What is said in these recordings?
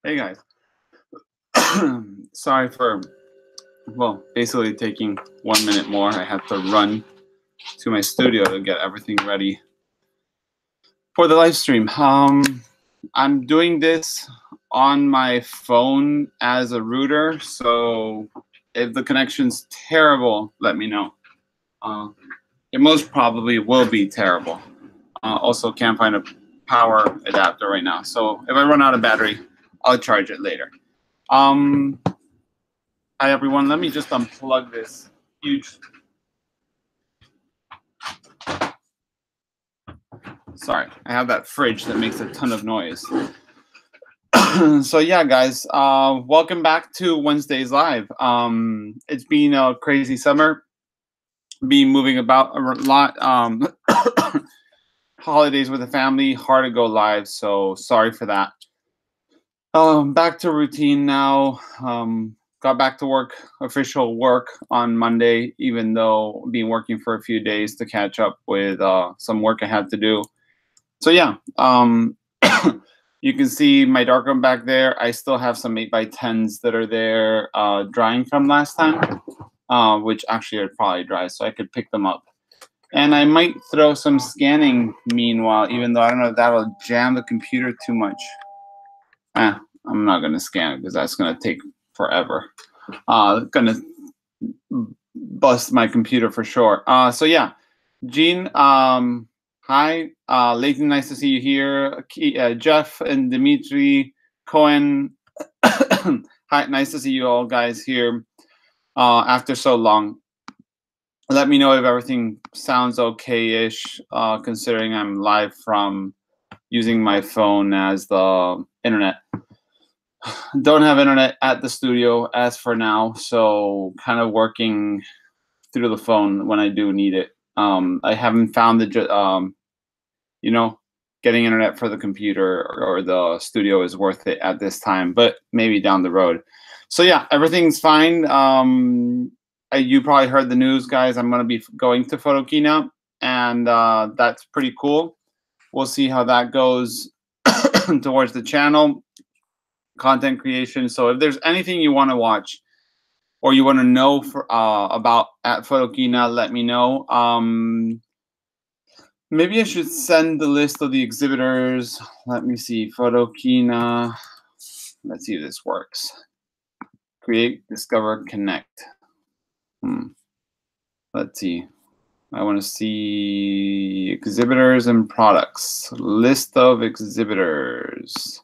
Hey guys. Sorry for, well, basically taking 1 minute more. I had to run to my studio to get everything ready for the live stream. I'm doing this on my phone as a router, so if the connection's terrible, let me know. It most probably will be terrible. Also can't find a power adapter right now, so if I run out of battery, I'll charge it later. Hi everyone, let me just unplug this huge. Sorry, I have that fridge that makes a ton of noise. So yeah, guys, welcome back to Wednesdays Live. It's been a crazy summer, been moving about a lot. Holidays with the family, hard to go live, so sorry for that. Back to routine now. Got back to work, official work on Monday, even though I've been working for a few days to catch up with some work I had to do. So yeah, you can see my darkroom back there. I still have some 8x10s that are there drying from last time, which actually are probably dry, so I could pick them up. And I might throw some scanning meanwhile, even though I don't know if that'll jam the computer too much. I'm not going to scan it because that's going to take forever. Going to bust my computer for sure. So yeah, Gene, hi. Leighton, nice to see you here. Jeff and Dimitri, Cohen. Hi, nice to see you all guys here after so long. Let me know if everything sounds okay-ish, considering I'm live from using my phone as the internet. Don't have internet at the studio as for now, so kind of working through the phone when I do need it. I haven't found the, you know, getting internet for the computer or the studio is worth it at this time, but maybe down the road. So yeah, everything's fine. You probably heard the news, guys. I'm going to be going to Photokina, and that's pretty cool. We'll see how that goes towards the channel. Content creation. So if there's anything you want to watch or you want to know about at Photokina, let me know. Maybe I should send the list of the exhibitors. Let me see. Photokina. Let's see if this works. Create, discover, connect. Let's see. I want to see exhibitors and products. List of exhibitors.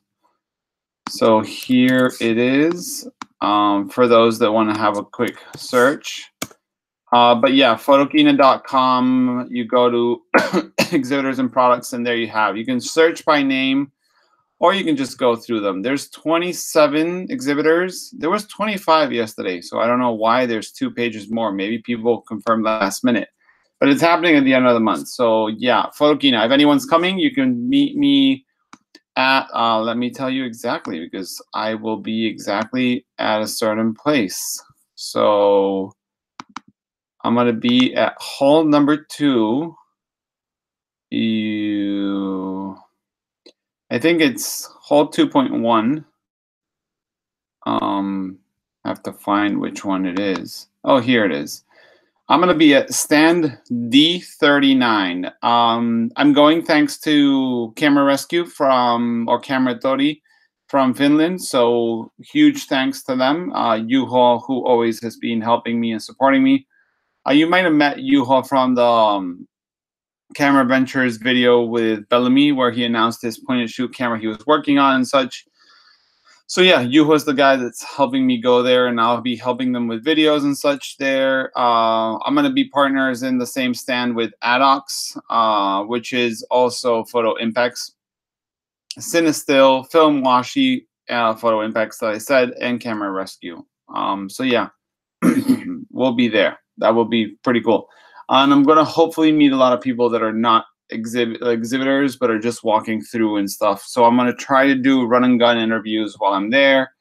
So here it is, for those that want to have a quick search. But yeah, photokina.com, you go to exhibitors and products, and there you have. You can search by name, or you can just go through them. There's 27 exhibitors. There was 25 yesterday, so I don't know why there's 2 pages more. Maybe people confirmed last minute. But it's happening at the end of the month. So yeah, Photokina. If anyone's coming, you can meet me at, let me tell you exactly, because I will be exactly at a certain place. So I'm going to be at hall number 2. I think it's hall 2.1. I have to find which one it is. Oh, here it is. I'm going to be at stand D39. I'm going thanks to Camera Rescue or Camera Tori from Finland. So huge thanks to them. Juho, who always has been helping me and supporting me. You might have met Juho from the Camera Ventures video with Bellamy, where he announced his point-and-shoot camera he was working on and such. So yeah, Juho's the guy that's helping me go there, and I'll be helping them with videos and such there. I'm going to be partners in the same stand with Adox, which is also Photo Impex, Cinestill, Film Washi, Photo Impex that I said, and Camera Rescue. So yeah, we'll be there. That will be pretty cool. And I'm going to hopefully meet a lot of people that are not exhibitors, but are just walking through and stuff. So I'm going to try to do run and gun interviews while I'm there.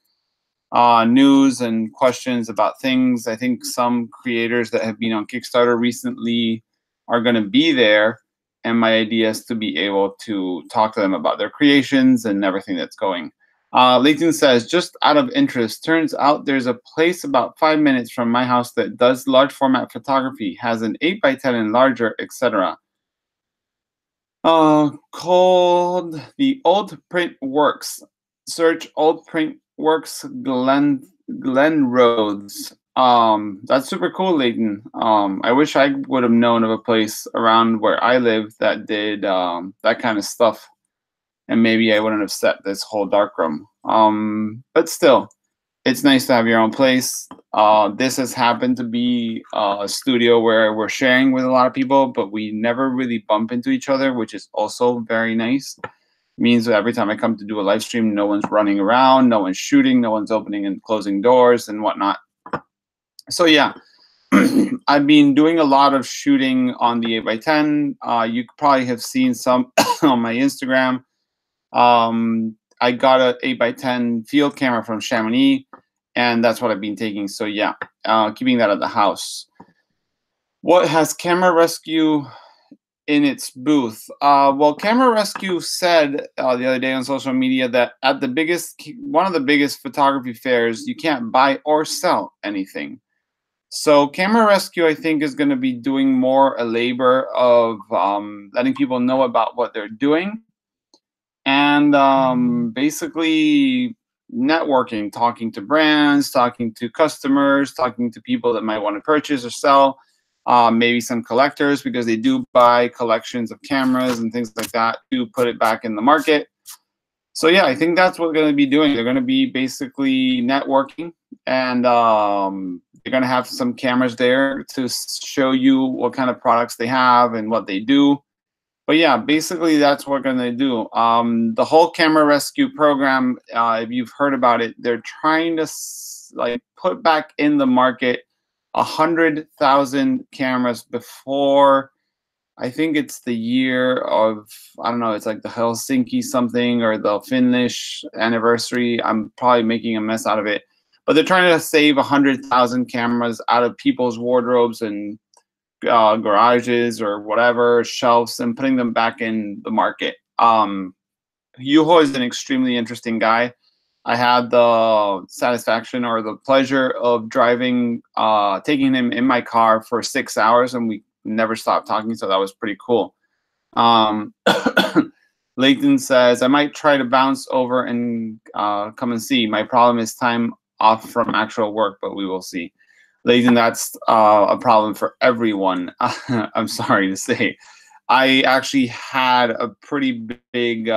News and questions about things. I think some creators that have been on Kickstarter recently are going to be there. And my idea is to be able to talk to them about their creations and everything that's going. Leighton says, just out of interest, turns out there's a place about 5 minutes from my house that does large format photography, has an 8x10 and larger, etc. Called the Old Print Works. Search Old Print Works Glen Roads. That's super cool, Leighton. I wish I would have known of a place around where I live that did that kind of stuff, and maybe I wouldn't have set this whole darkroom. But still, it's nice to have your own place. This has happened to be a studio where we're sharing with a lot of people, but we never really bump into each other, which is also very nice. Means that every time I come to do a live stream, no one's running around, no one's shooting, no one's opening and closing doors and whatnot. So yeah, I've been doing a lot of shooting on the 8x10. You probably have seen some on my Instagram. I got an 8x10 field camera from Chamonix, and that's what I've been taking. So yeah, keeping that at the house. What has Camera Rescue in its booth? Well, Camera Rescue said the other day on social media that at one of the biggest photography fairs, you can't buy or sell anything. So Camera Rescue, I think, is going to be doing more a labor of letting people know about what they're doing, and basically networking, talking to brands, talking to customers, talking to people that might want to purchase or sell, maybe some collectors, because they do buy collections of cameras and things like that to put it back in the market. So yeah, I think that's what they're going to be doing. They're going to be basically networking, and they're going to have some cameras there to show you what kind of products they have and what they do. But yeah, basically that's what we're going to do. The whole Camera Rescue program, if you've heard about it, they're trying to like put back in the market 100,000 cameras before, I think it's the year of, I don't know, it's like the Helsinki something or the Finnish anniversary. I'm probably making a mess out of it. But they're trying to save 100,000 cameras out of people's wardrobes and garages or whatever, shelves, and putting them back in the market. Yuho is an extremely interesting guy. I had the satisfaction or the pleasure of driving, taking him in my car for 6 hours, and we never stopped talking, so that was pretty cool. Leighton says, I might try to bounce over and come and see. My problem is time off from actual work, but we will see. Leighton, that's a problem for everyone. I'm sorry to say. I actually had a pretty big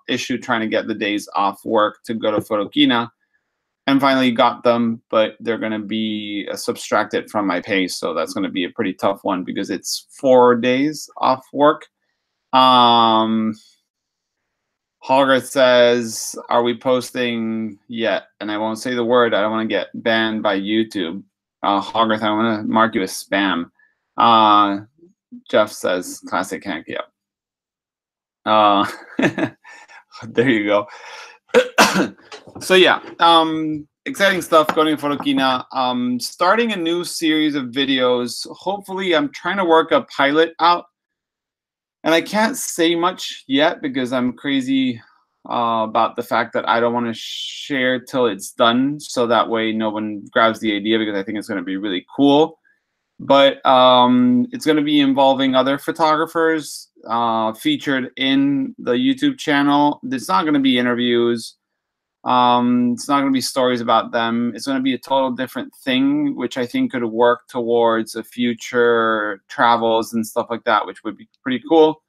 issue trying to get the days off work to go to Photokina, and finally got them, but they're going to be subtracted from my pay, so that's going to be a pretty tough one because it's 4 days off work. Hogarth says, are we posting yet? And I won't say the word. I don't want to get banned by YouTube. Hogarth, I want to mark you as spam. Jeff says, classic hanky up. There you go. So yeah, exciting stuff going to Photokina. Starting a new series of videos. Hopefully, I'm trying to work a pilot out. And I can't say much yet because I'm crazy about the fact that I don't want to share till it's done, so that way no one grabs the idea, because I think it's going to be really cool. But it's going to be involving other photographers featured in the YouTube channel. It's not going to be interviews. It's not going to be stories about them. It's going to be a total different thing, which I think could work towards a future travels and stuff like that, which would be pretty cool.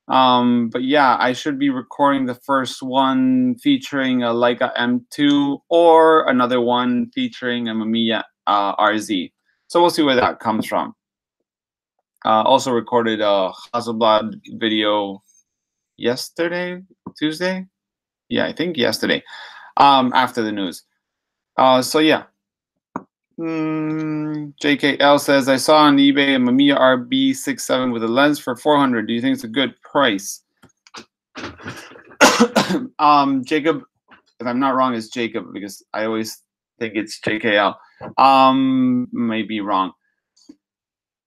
But yeah, I should be recording the first one featuring a Leica M2 or another one featuring a Mamiya RZ. So we'll see where that comes from. Also recorded a Hasselblad video yesterday, Tuesday? Yeah, I think yesterday, after the news. So yeah. JKL says, I saw on eBay a Mamiya RB67 with a lens for 400. Do you think it's a good price? Jacob, if I'm not wrong, it's Jacob, because I always think it's JKL. May be wrong.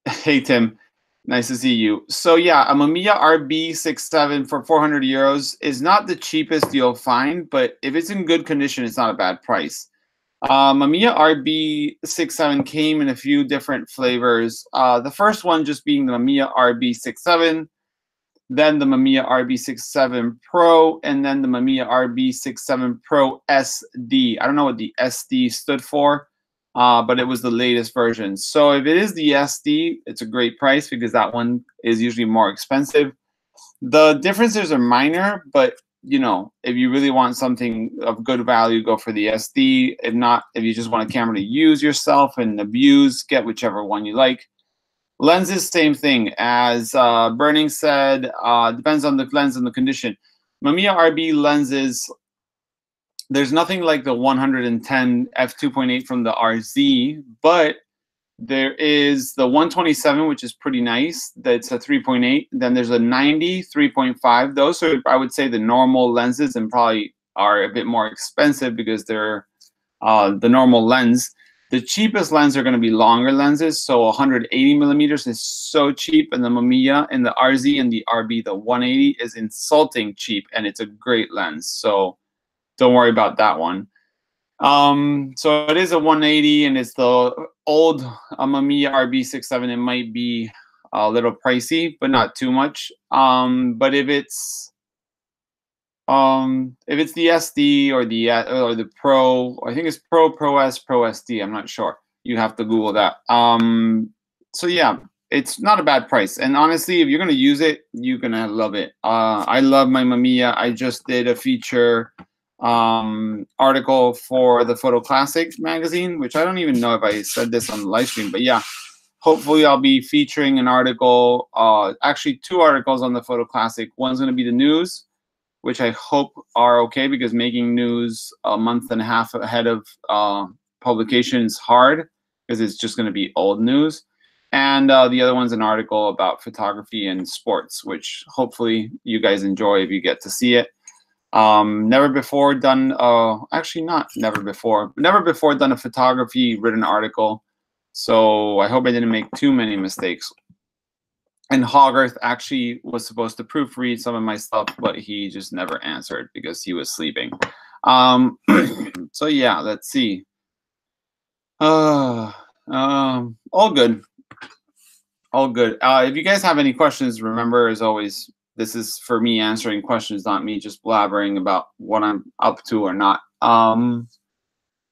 Hey, Tim. Nice to see you. So yeah, a Mamiya RB67 for 400 euros is not the cheapest you'll find, but if it's in good condition, it's not a bad price. Mamiya RB67 came in a few different flavors. The first one just being the Mamiya RB67, then the Mamiya RB67 Pro, and then the Mamiya RB67 Pro SD. I don't know what the SD stood for, but it was the latest version. So if it is the SD, it's a great price because that one is usually more expensive. The differences are minor, but you know, if you really want something of good value, go for the SD. If not, if you just want a camera to use yourself and abuse, get whichever one you like. Lenses, same thing. As Burning said, depends on the lens and the condition. Mamiya RB lenses, there's nothing like the 110 f2.8 from the RZ, but there is the 127, which is pretty nice. That's a 3.8. Then there's a 90, 3.5. Those are, I would say, the normal lenses and probably are a bit more expensive because they're the normal lens. The cheapest lens are going to be longer lenses. So 180 millimeters is so cheap. And the Mamiya and the RZ and the RB, the 180 is insulting cheap. And it's a great lens. So don't worry about that one. So it is a 180 and it's the old Mamiya RB67. It might be a little pricey, but not too much. But if it's the SD or the Pro, I think it's Pro S, Pro SD. I'm not sure. You have to Google that. So yeah, it's not a bad price. And honestly, if you're gonna use it, you're gonna love it. I love my Mamiya. I just did a feature article for the Photo Classics magazine, which I don't even know if I said this on the live stream, but yeah, hopefully I'll be featuring an article, actually 2 articles on the Photo Classic. One's going to be the news, which I hope are okay because making news a month and a half ahead of publication is hard because it's just going to be old news. And the other one's an article about photography and sports, which hopefully you guys enjoy if you get to see it. Never before done, actually not never before done a photography written article. So I hope I didn't make too many mistakes. And Hogarth actually was supposed to proofread some of my stuff, but he just never answered because he was sleeping. So yeah, let's see. All good. All good. If you guys have any questions, remember, as always, this is for me answering questions, not me just blabbering about what I'm up to or not.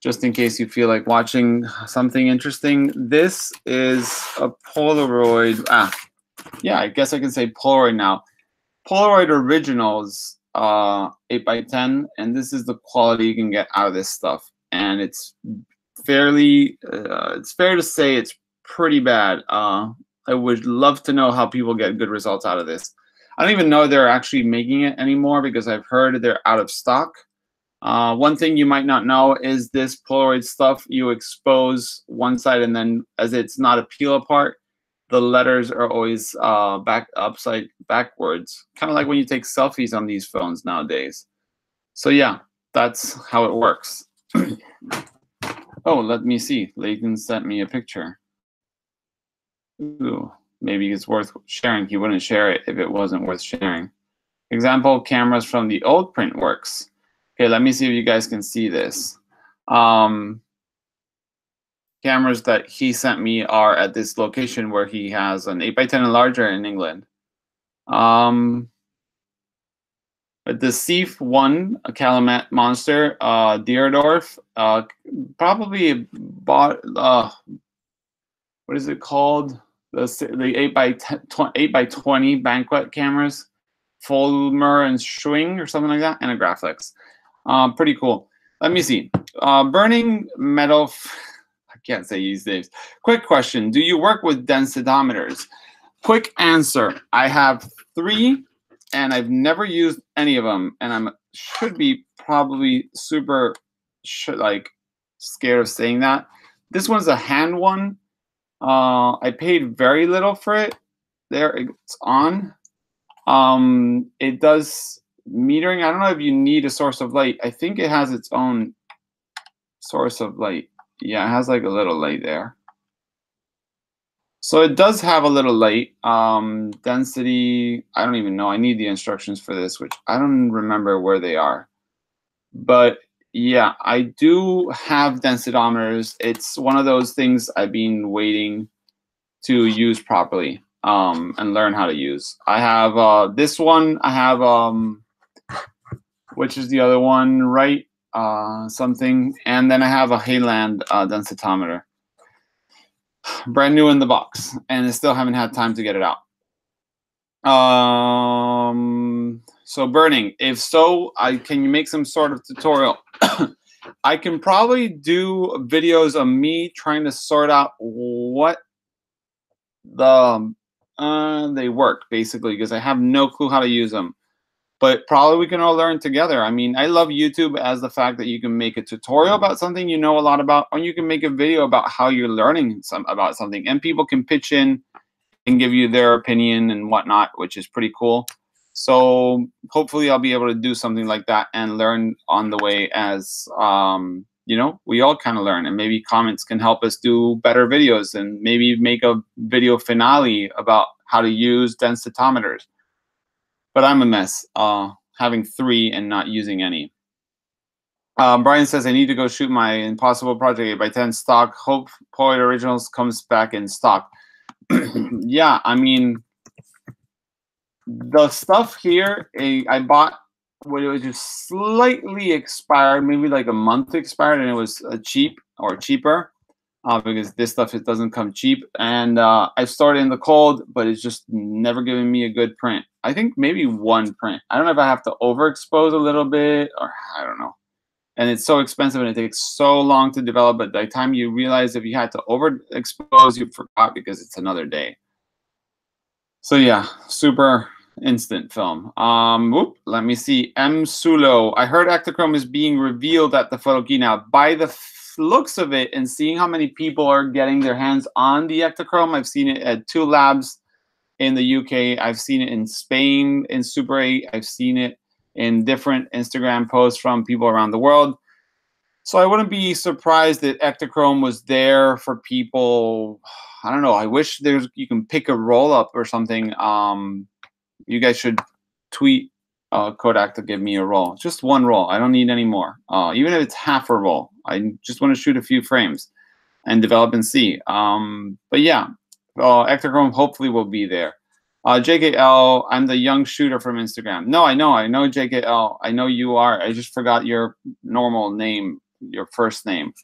Just in case you feel like watching something interesting. This is a Polaroid. Yeah, I guess I can say Polaroid now. Polaroid Originals 8x10, and this is the quality you can get out of this stuff. And it's fairly, it's fair to say it's pretty bad. I would love to know how people get good results out of this. I don't even know they're actually making it anymore because I've heard they're out of stock. One thing you might not know is this Polaroid stuff, you expose one side and then as it's not a peel apart, the letters are always backwards. Kind of like when you take selfies on these phones nowadays. So yeah, that's how it works. Oh, let me see. Layton sent me a picture. Ooh, maybe it's worth sharing. He wouldn't share it if it wasn't worth sharing. Example cameras from the old print works. Okay, let me see if you guys can see this. Cameras that he sent me are at this location where he has an 8x10 and larger in England. The Seif 1, a Calumet Monster, Deerdorf, probably bought, what is it called? The 8x20 banquet cameras, Fulmer and Schwing or something like that, and a Graflex. Pretty cool. Let me see. Burning Metal, I can't say these names. Quick question. Do you work with densitometers? Quick answer. I have 3 and I've never used any of them. And I should be probably super like scared of saying that. This one's a hand one. I paid very little for it. There, it's on. It does metering. I don't know if you need a source of light. I think it has its own source of light. Yeah, it has like a little light there. So it does have a little light. Density, I don't even know. I need the instructions for this, which I don't remember where they are. But yeah, I do have densitometers. It's one of those things I've been waiting to use properly and learn how to use. I have this one. I have which is the other one, right? Something, and then I have a Hayland densitometer, brand new in the box, and I still haven't had time to get it out. So burning. If so, can you make some sort of tutorial? I can probably do videos of me trying to sort out what they work basically, because I have no clue how to use them. But probably we can all learn together. I mean, I love YouTube as the fact that you can make a tutorial about something you know a lot about, or you can make a video about how you're learning about something, and people can pitch in and give you their opinion and whatnot, which is pretty cool. So hopefully I'll be able to do something like that and learn on the way as, you know, we all kind of learn, and maybe comments can help us do better videos and maybe make a video finale about how to use densitometers. But I'm a mess, having 3 and not using any. Brian says, I need to go shoot my Impossible Project 8x10 stock. Hope Poet Originals comes back in stock. Yeah, I mean, the stuff here I bought when it was just slightly expired, maybe like a month expired, and it was cheap or cheaper because this stuff, it doesn't come cheap. And I stored it in the cold, but it's just never giving me a good print. I think maybe one print. I don't know if I have to overexpose a little bit, or I don't know. And it's so expensive and it takes so long to develop, but by the time you realize if you had to overexpose, you forgot because it's another day. So yeah, super instant film. Let me see. M. Sulo. I heard Ektachrome is being revealed at the photo key now. By the looks of it and seeing how many people are getting their hands on the Ektachrome, I've seen it at 2 labs in the UK. I've seen it in Spain in Super 8. I've seen it in different Instagram posts from people around the world. So I wouldn't be surprised that Ektachrome was there for people. I don't know. I wish you can pick a roll up or something. You guys should tweet Kodak to give me a roll. Just one roll. I don't need any more. Even if it's half a roll. I just want to shoot a few frames and develop and see. But yeah, Ektachrome hopefully will be there. JKL, I'm the young shooter from Instagram. No, I know JKL. I know you are. I just forgot your normal name, your first name.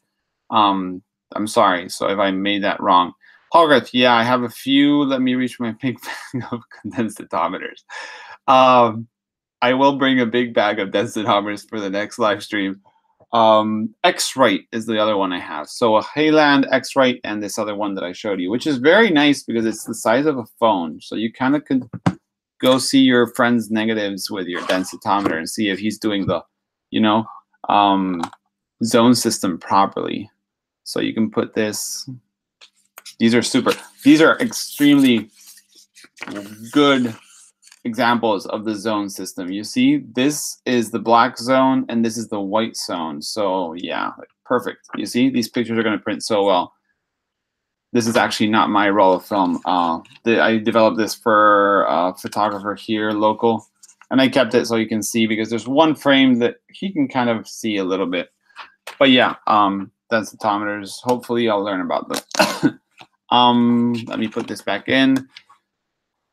I'm sorry. So if I made that wrong. Hogarth, yeah, I have a few. Let me reach my big bag of densitometers. I will bring a big bag of densitometers for the next live stream. X-Rite is the other one I have. So a Hayland X-Rite and this other one that I showed you, which is very nice because it's the size of a phone. So you kind of could go see your friend's negatives with your densitometer and see if he's doing the, you know, zone system properly. So you can put this. These are extremely good examples of the zone system. You see, this is the black zone and this is the white zone. So yeah, perfect. You see, these pictures are going to print so well. This is actually not my roll of film. I developed this for a photographer here, local, and I kept it so you can see because there's one frame that he can kind of see a little bit. But yeah, densitometers, hopefully I'll learn about them. Let me put this back in.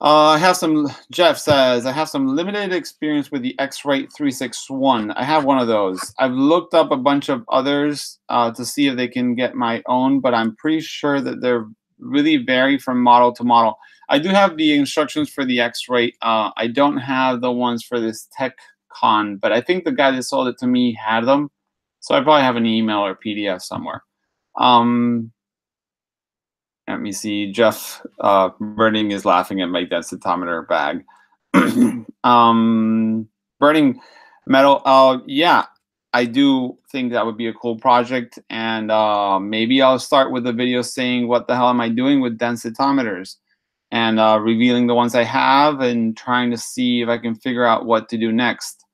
Jeff says, I have some limited experience with the X-Rite 361. I have one of those. I've looked up a bunch of others to see if they can get my own, but I'm pretty sure that they're really vary from model to model. I do have the instructions for the X-Rite. I don't have the ones for this TechCon, but I think the guy that sold it to me had them. So I probably have an email or PDF somewhere. Let me see. Jeff Burning is laughing at my densitometer bag. Burning metal. Yeah, I do think that would be a cool project. And maybe I'll start with a video saying what the hell am I doing with densitometers and revealing the ones I have and trying to see if I can figure out what to do next.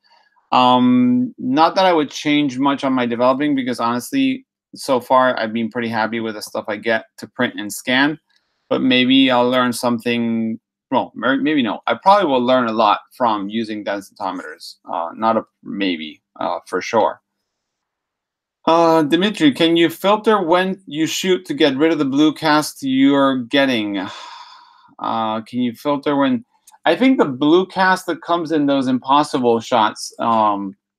Not that I would change much on my developing because honestly, so far I've been pretty happy with the stuff I get to print and scan. but maybe I'll learn something. Well, maybe no. I probably will learn a lot from using densitometers. Not a maybe, for sure. Dimitri, can you filter when you shoot to get rid of the blue cast you're getting? Can you filter when? I think the blue cast that comes in those impossible shots,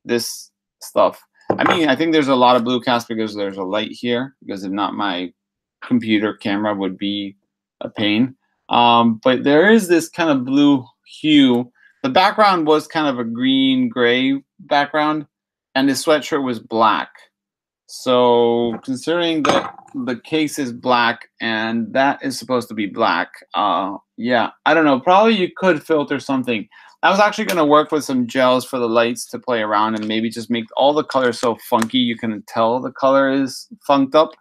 this stuff. I mean, I think there's a lot of blue cast because there's a light here, because if not, my computer camera would be a pain. But there is this kind of blue hue. The background was kind of a green gray background, and the sweatshirt was black. So considering that the case is black and that is supposed to be black, yeah, I don't know. Probably you could filter something. I was actually going to work with some gels for the lights to play around and maybe just make all the colors so funky you can tell the color is funked up.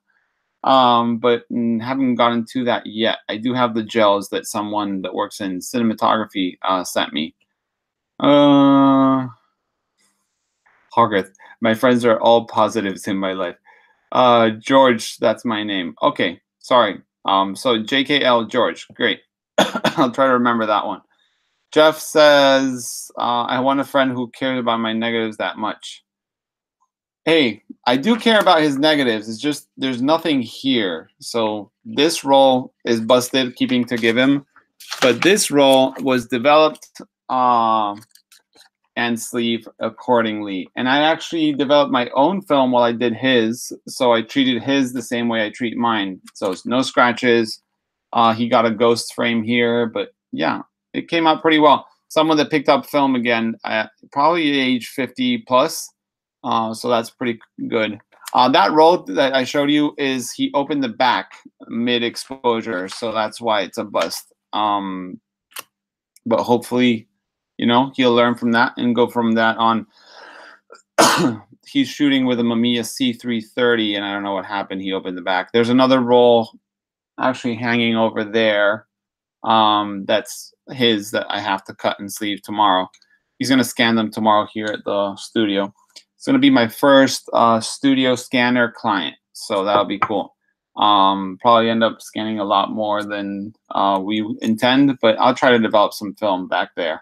But haven't gotten to that yet. I do have the gels that someone that works in cinematography sent me. Hogarth. My friends are all positives in my life. George, that's my name. Okay, sorry. So JKL George, great. I'll try to remember that one. Jeff says, I want a friend who cares about my negatives that much. Hey, I do care about his negatives. It's just there's nothing here. So this roll is busted, keeping to give him. But this roll was developed and sleeve accordingly. And I actually developed my own film while I did his. So I treated his the same way I treat mine. So it's no scratches. He got a ghost frame here, but yeah, it came out pretty well. Someone that picked up film again, probably age 50 plus. So that's pretty good. That roll that I showed you is he opened the back mid-exposure. So that's why it's a bust. But hopefully, you know, he'll learn from that and go from that on. He's shooting with a Mamiya C330, and I don't know what happened. He opened the back. There's another roll actually hanging over there. That's his that I have to cut and sleeve tomorrow. He's going to scan them tomorrow here at the studio. It's going to be my first studio scanner client, so that'll be cool. Probably end up scanning a lot more than we intend, but I'll try to develop some film back there.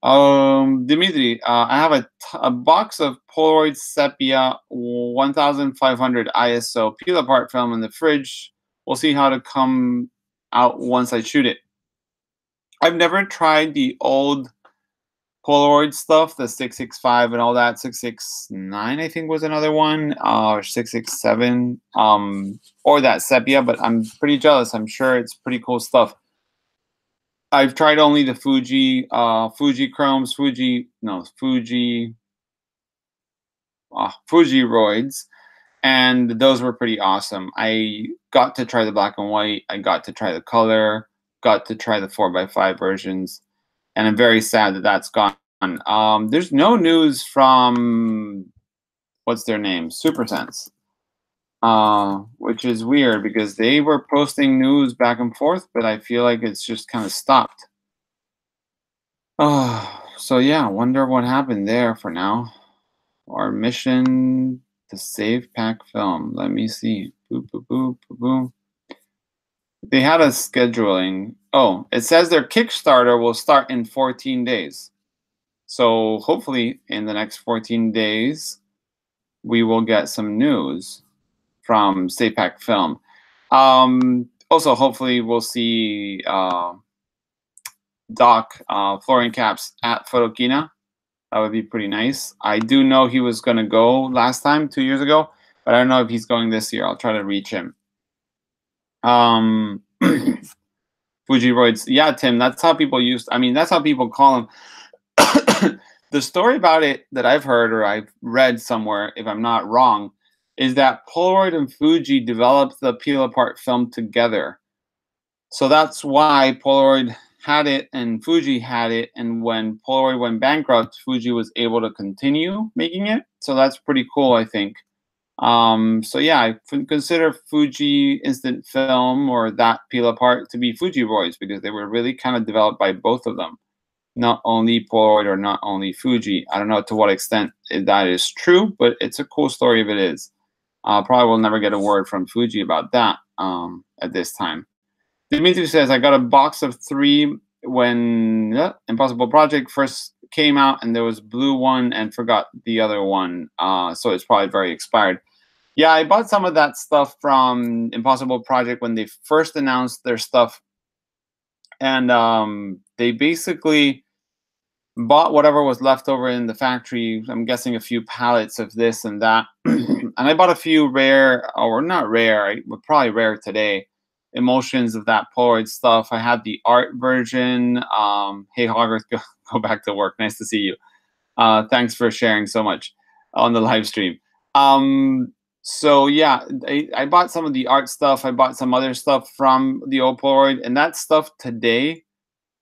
Dimitri, I have a box of Polaroid Sepia 1500 ISO peel apart film in the fridge. We'll see how to come out once I shoot it. I've never tried the old Polaroid stuff, the 665 and all that. 669, I think, was another one, or 667, or that Sepia. But I'm pretty jealous. I'm sure it's pretty cool stuff. I've tried only the Fuji Chromes, Fujiroids, and those were pretty awesome. I got to try the black and white. I got to try the color. Got to try the 4x5 versions, and I'm very sad that that's gone. There's no news from what's their name, SuperSense, which is weird because they were posting news back and forth, but I feel like it's just kind of stopped. So yeah, wonder what happened there for now. Our mission to save pack film. Let me see. Boop, boop, boop, boop, boop. They had a scheduling. Oh, it says their Kickstarter will start in 14 days. So hopefully in the next 14 days, we will get some news from SafePack Film. Also, hopefully we'll see Doc Florian Caps at Photokina. That would be pretty nice. I do know he was going to go last time, 2 years ago, but I don't know if he's going this year. I'll try to reach him. Fujiroids. Yeah, Tim, that's how people that's how people call him. The story about it that I've heard or I've read somewhere, if I'm not wrong, is that Polaroid and Fuji developed the peel apart film together. So that's why Polaroid had it and Fuji had it, and when Polaroid went bankrupt, Fuji was able to continue making it. So that's pretty cool, I think. So yeah, I consider Fuji Instant Film or that peel apart to be Fujiroids because they were really kind of developed by both of them, not only Polaroid or not only Fuji. I don't know to what extent that is true, but it's a cool story if it is. Probably will never get a word from Fuji about that at this time. Dimitri says, I got a box of 3 when Impossible Project first came out, and there was blue one and forgot the other one. So it's probably very expired. Yeah, I bought some of that stuff from Impossible Project when they first announced their stuff, and they basically bought whatever was left over in the factory. I'm guessing a few pallets of this and that, and I bought a few rare, or not rare, but probably rare today, emulsions of that Polaroid stuff. I had the art version. Hey Hogarth, go back to work. Nice to see you. Thanks for sharing so much on the live stream. So yeah, I bought some of the art stuff. I bought some other stuff from the old Polaroid, and that stuff today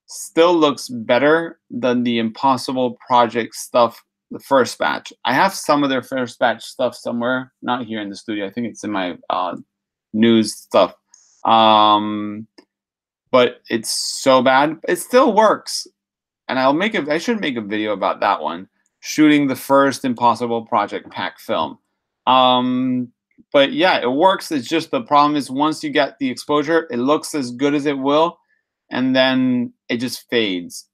still looks better than the Impossible Project stuff, the first batch. I have some of their first batch stuff somewhere, not here in the studio. I think it's in my news stuff. But it's so bad. It still works. And I should make a video about that one, shooting the first Impossible Project pack film. But yeah, it works. It's just the problem is once you get the exposure, it looks as good as it will, and then it just fades.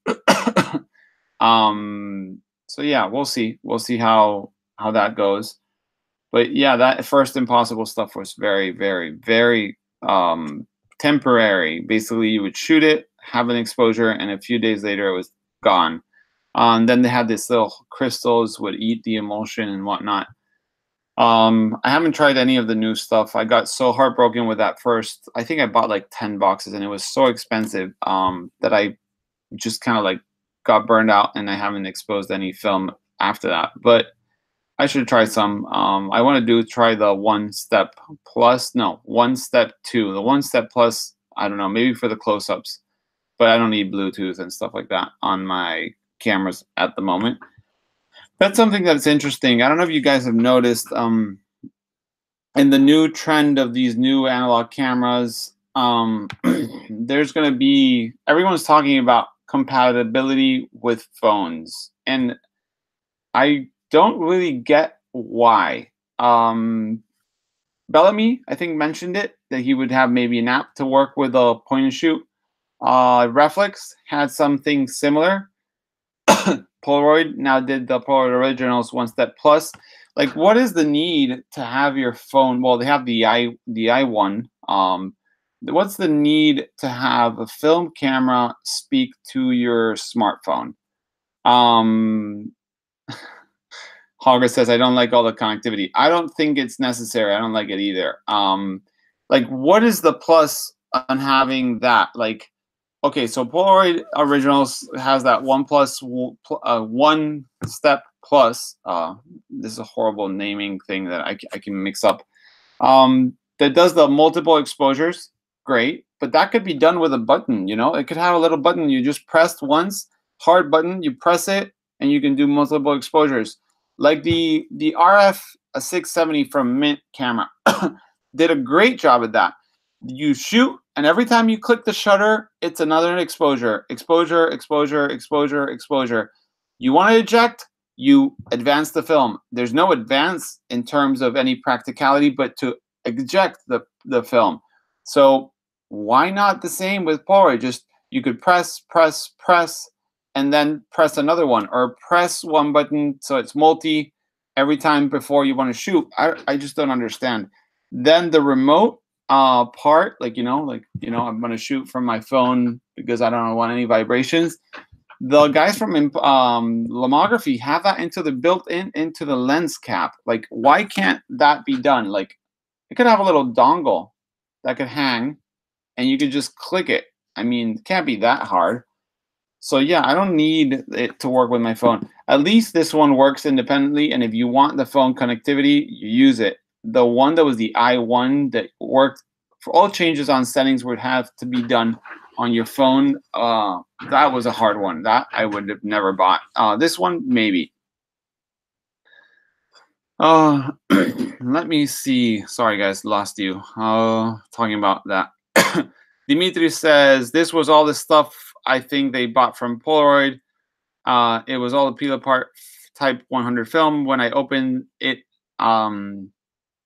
So yeah, we'll see. We'll see how that goes. But yeah, that first Impossible stuff was very, very, very temporary. Basically, you would shoot it, have an exposure, and a few days later it was gone. Then they had this little crystals would eat the emulsion and whatnot. I haven't tried any of the new stuff. I got so heartbroken with that first. I think I bought like 10 boxes, and it was so expensive that I just kind of like got burned out, and I haven't exposed any film after that. But I should try some. I want to try the 1 Step Plus. No, 1 Step 2. The 1 Step Plus, I don't know, maybe for the close-ups. But I don't need Bluetooth and stuff like that on my cameras at the moment. That's something that's interesting. I don't know if you guys have noticed in the new trend of these new analog cameras, there's going to be, everyone's talking about compatibility with phones. And I don't really get why. Bellamy, I think, mentioned it, that he would have maybe an app to work with a point and shoot. Reflex had something similar. Polaroid now did the Polaroid Originals 1 Step Plus. Like, what is the need to have your phone? Well, they have the i1. What's the need to have a film camera speak to your smartphone? Hogger says, I don't like all the connectivity. I don't think it's necessary. I don't like it either. Like, what is the plus on having that? Like, okay, so Polaroid Originals has that 1 Step Plus. This is a horrible naming thing that I can mix up. That does the multiple exposures. Great, but that could be done with a button. You know, it could have a little button. You just press once, hard button. You press it, and you can do multiple exposures. Like the RF 670 from Mint camera did a great job at that. You shoot, and every time you click the shutter, it's another exposure. Exposure, exposure, exposure, exposure. You want to eject, you advance the film. There's no advance in terms of any practicality, but to eject the film. So why not the same with Polaroid? Just you could press, press, press, and then press another one, or press one button so it's multi every time before you want to shoot. I just don't understand. Then the remote part, like, I'm going to shoot from my phone because I don't want any vibrations. The guys from Lomography have that built into the lens cap. Like, why can't that be done? Like, it could have a little dongle that could hang, and you could just click it. I mean, it can't be that hard. So yeah, I don't need it to work with my phone. At least this one works independently, and if you want the phone connectivity, you use it. The one that was the i1 that worked for all changes on settings would have to be done on your phone. That was a hard one. That I would have never bought. This one, maybe. Let me see. Sorry, guys, lost you. Talking about that. Dimitri says, this was all the stuff I think they bought from Polaroid. It was all the peel apart type 100 film. When I opened it,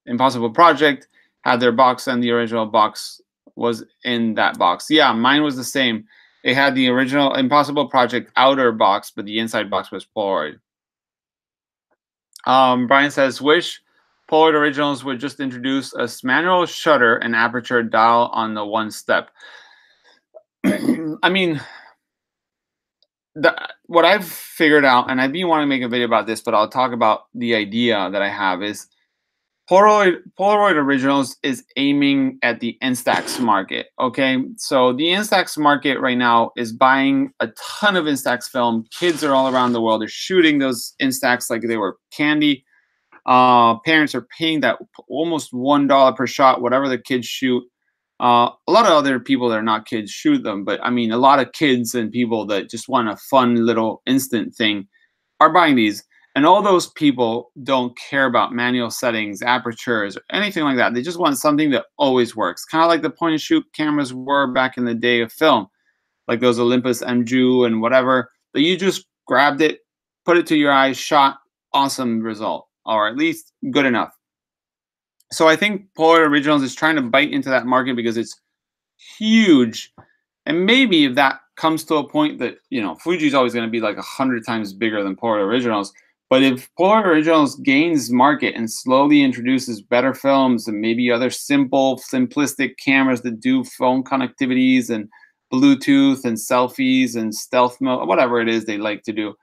Impossible Project had their box and the original box was in that box. Yeah, mine was the same. It had the original Impossible Project outer box, but the inside box was Polaroid. Brian says, wish Polaroid Originals would just introduce a manual shutter and aperture dial on the one step. I mean, what I've figured out, and I've been wanting to make a video about this, but I'll talk about the idea that I have is Polaroid Originals is aiming at the Instax market. Okay, so the Instax market right now is buying a ton of Instax film. Kids are all around the world. They're shooting those Instax like they were candy. Parents are paying that almost $1 per shot, whatever the kids shoot. A lot of other people that are not kids shoot them, but I mean, a lot of kids and people that just want a fun little instant thing are buying these. And all those people don't care about manual settings, apertures, or anything like that. They just want something that always works. Kind of like the point and shoot cameras were back in the day of film, like those Olympus MJU and whatever, that you just grabbed it, put it to your eyes, shot, awesome result, or at least good enough. So I think Polaroid Originals is trying to bite into that market because it's huge. And maybe if that comes to a point that, you know, Fuji's always going to be like 100 times bigger than Polaroid Originals. But if Polaroid Originals gains market and slowly introduces better films and maybe other simplistic cameras that do phone connectivities and Bluetooth and selfies and stealth mode, whatever it is they like to do,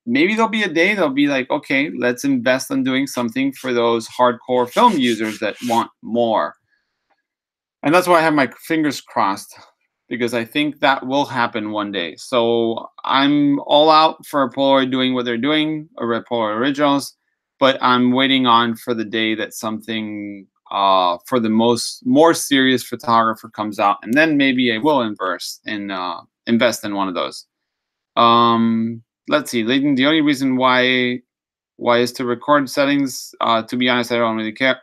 maybe there'll be a day they'll be like, okay, let's invest in doing something for those hardcore film users that want more. And that's why I have my fingers crossed, because I think that will happen one day. So I'm all out for Polaroid doing what they're doing, or Polaroid Originals, but I'm waiting on for the day that something for the more serious photographer comes out, and then maybe I will invest in one of those. Let's see, Leighton, the only reason why is to record settings. To be honest, I don't really care.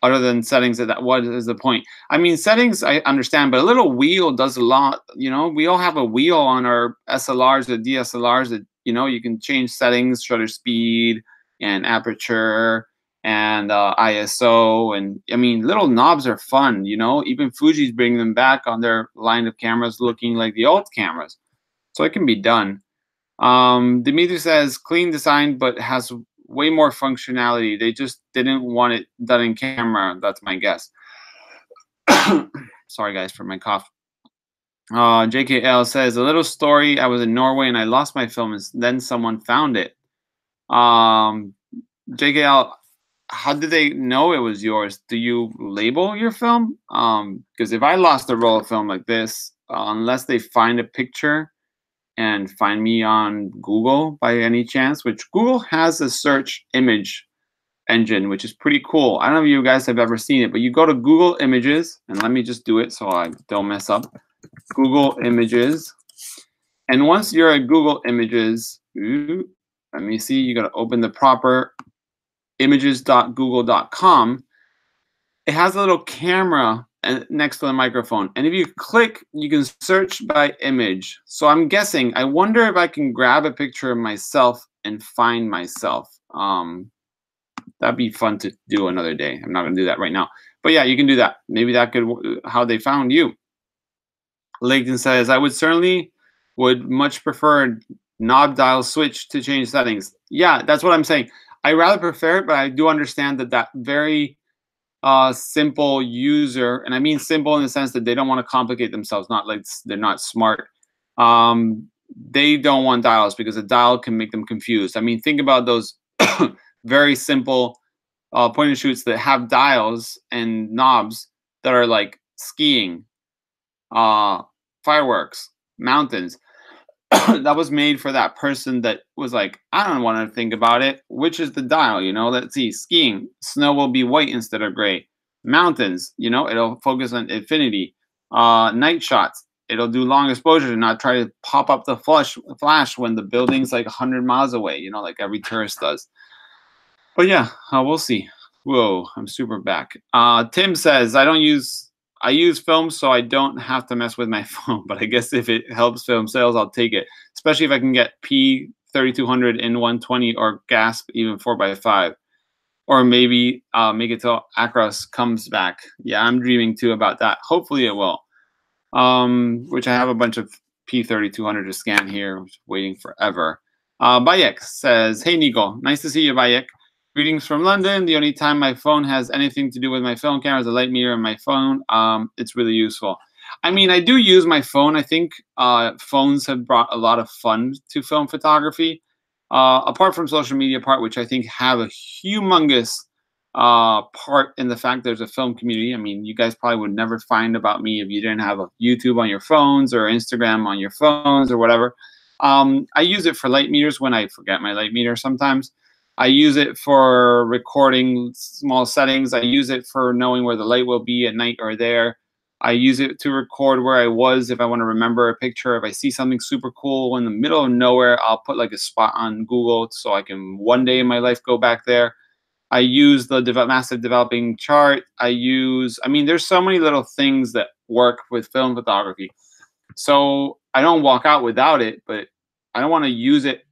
Other than settings, what is the point? I mean, settings I understand, but a little wheel does a lot. You know, we all have a wheel on our SLRs or DSLRs that, you know, you can change settings, shutter speed and aperture and ISO. And I mean, little knobs are fun, you know, even Fuji's bringing them back on their line of cameras looking like the old cameras. So it can be done. Dimitri says clean design, but has way more functionality. They just didn't want it done in camera. That's my guess. Sorry, guys, for my cough. JKL says, a little story. I was in Norway and I lost my film, and then someone found it. JKL, how did they know it was yours? Do you label your film? Because if I lost a roll of film like this, unless they find a picture and find me on Google by any chance, which Google has a search image engine, which is pretty cool. I don't know if you guys have ever seen it, but you go to Google Images, and let me just do it so I don't mess up. Google Images. And once you're at Google Images, let me see, you got to open the proper images.google.com. It has a little camera next to the microphone, and if you click, you can search by image. So I'm guessing, I wonder if I can grab a picture of myself and find myself. That'd be fun to do another day. I'm not gonna do that right now, but yeah, you can do that. Maybe that could how they found you. Leighton says, I would much prefer knob dial switch to change settings. Yeah, that's what I'm saying. I rather prefer it, but I do understand that very simple user, and I mean simple in the sense that they don't want to complicate themselves, not like they're not smart. They don't want dials because a dial can make them confused. I mean, think about those very simple point and shoots that have dials and knobs that are like skiing, fireworks, mountains. That was made for that person that was like, I don't want to think about it. Which is the dial, you know? Let's see. Skiing, snow will be white instead of gray. Mountains, you know, it'll focus on infinity. Night shots, it'll do long exposure and not try to pop up the flash when the building's like 100 miles away, you know, like every tourist does. But yeah, we'll see. Whoa, I'm super back. Tim says, I use film so I don't have to mess with my phone, but I guess if it helps film sales, I'll take it, especially if I can get P3200 in 120 or GASP even 4x5. or maybe make it till Acros comes back. Yeah, I'm dreaming too about that. Hopefully it will. Which I have a bunch of P3200 to scan here, waiting forever. Bayek says, "Hey Nico, nice to see you, Bayek. Greetings from London. The only time my phone has anything to do with my film camera is a light meter on my phone. It's really useful. I mean, I do use my phone. I think phones have brought a lot of fun to film photography. Apart from social media part, which I think have a humongous part in the fact there's a film community. I mean, you guys probably would never find about me if you didn't have a YouTube on your phones or Instagram on your phones or whatever. I use it for light meters when I forget my light meter sometimes. I use it for recording small settings. I use it for knowing where the light will be at night or there. I use it to record where I was if I want to remember a picture. If I see something super cool in the middle of nowhere, I'll put like a spot on Google so I can one day in my life go back there. I use the massive developing chart. I mean, there's so many little things that work with film photography. So I don't walk out without it, but I don't want to use it.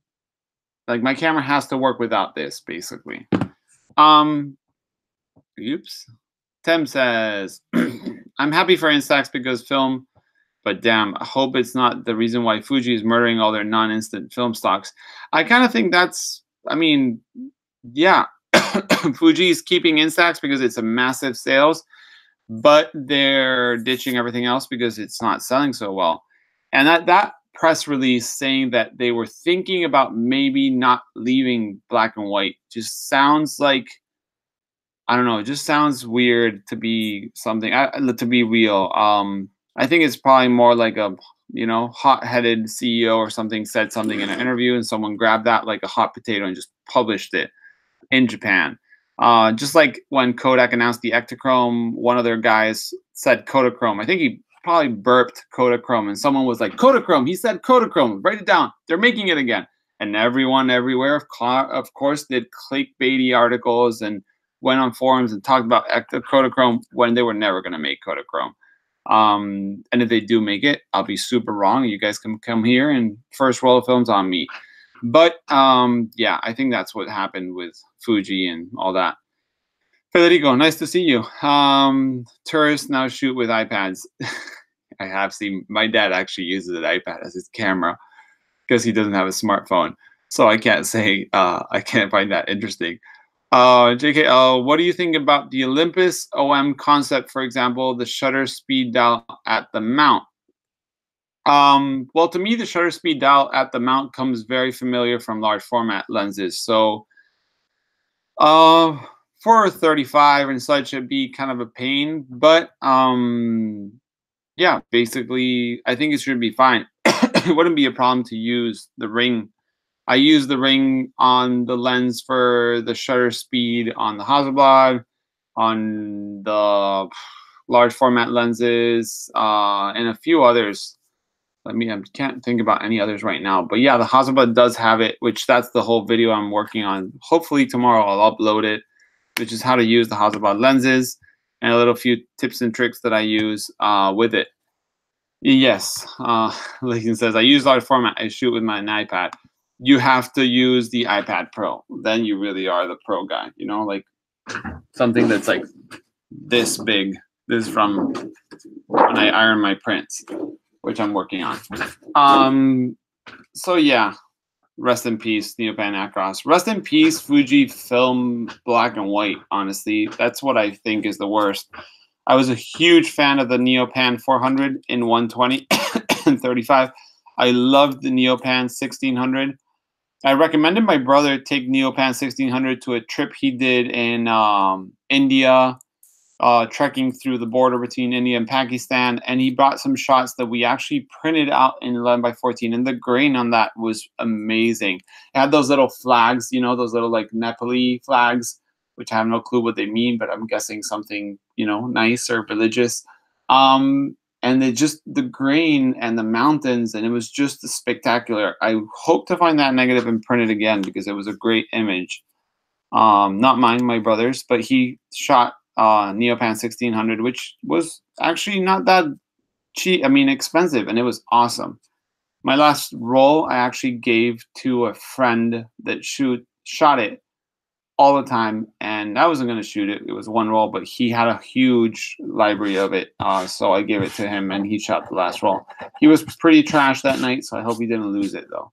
Like my camera has to work without this, basically. Oops. Tim says, I'm happy for Instax because film, but damn, I hope it's not the reason why Fuji is murdering all their non-instant film stocks. I kind of think that's, I mean, yeah, Fuji is keeping Instax because it's a massive sales, but they're ditching everything else because it's not selling so well. And that press release saying that they were thinking about maybe not leaving black and white just sounds like, I don't know, it just sounds weird to be something, to be real. I think it's probably more like a, hot-headed CEO or something said something in an interview and someone grabbed that like a hot potato and just published it in Japan. Just like when Kodak announced the Ektachrome, one of their guys said Kodachrome. I think he probably burped Kodachrome, and someone was like, Kodachrome, he said Kodachrome, write it down. They're making it again. And everyone everywhere, of course, did clickbaity articles and went on forums and talked about Kodachrome when they were never going to make Kodachrome. And if they do make it, I'll be super wrong. You guys can come here and first roll of films on me. But yeah, I think that's what happened with Fuji and all that. Federico, nice to see you. Tourists now shoot with iPads. I have seen, my dad actually uses an iPad as his camera because he doesn't have a smartphone. So I can't say, I can't find that interesting. JK, what do you think about the Olympus OM concept, for example, the shutter speed dial at the mount? Well, to me, the shutter speed dial at the mount comes very familiar from large format lenses. So for 35 and such, it'd be kind of a pain. But yeah, basically, I think it should be fine. It wouldn't be a problem to use the ring. I use the ring on the lens for the shutter speed on the Hasselblad, on the large format lenses, and a few others. I can't think about any others right now. But yeah, the Hasselblad does have it, which that's the whole video I'm working on. Hopefully tomorrow I'll upload it, which is how to use the Hasselblad lenses and a little few tips and tricks that I use with it. Yes, Lincoln says, I use large format. I shoot with my iPad. You have to use the iPad Pro. Then you really are the pro guy. Like something that's like this big. This is from when I iron my prints, which I'm working on. So yeah, rest in peace, Neopan Acros. Rest in peace, Fuji film black and white. Honestly, that's what I think is the worst. I was a huge fan of the Neopan 400 in 120 and 35. I loved the Neopan 1600. I recommended my brother take Neopan 1600 to a trip he did in India, trekking through the border between India and Pakistan, and he brought some shots that we actually printed out in 11x14, and the grain on that was amazing. It had those little flags, those little like Nepali flags, which I have no clue what they mean, but I'm guessing something, nice or religious. And the grain and the mountains, and it was just spectacular. I hope to find that negative and print it again because it was a great image. Not mine, my brother's, but he shot Neopan 1600, which was actually not that cheap. I mean, expensive, and it was awesome. My last roll I actually gave to a friend that shot it all the time, and I wasn't going to shoot it. It was one roll, but he had a huge library of it, so I gave it to him, and he shot the last roll. He was pretty trash that night, so I hope he didn't lose it, though.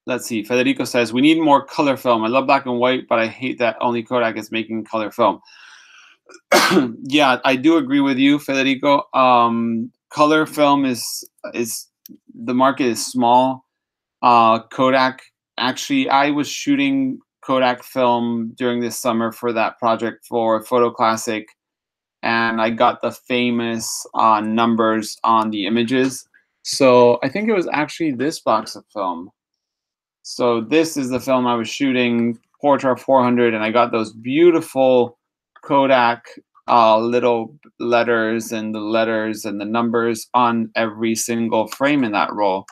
Let's see. Federico says, we need more color film. I love black and white, but I hate that only Kodak is making color film. Yeah, I do agree with you, Federico. Color film is the market is small. Kodak, actually, I was shooting Kodak film during this summer for that project for Photo Classic, and I got the famous numbers on the images. So I think it was actually this box of film. So this is the film I was shooting, Portra 400, and I got those beautiful Kodak little letters and the numbers on every single frame in that roll.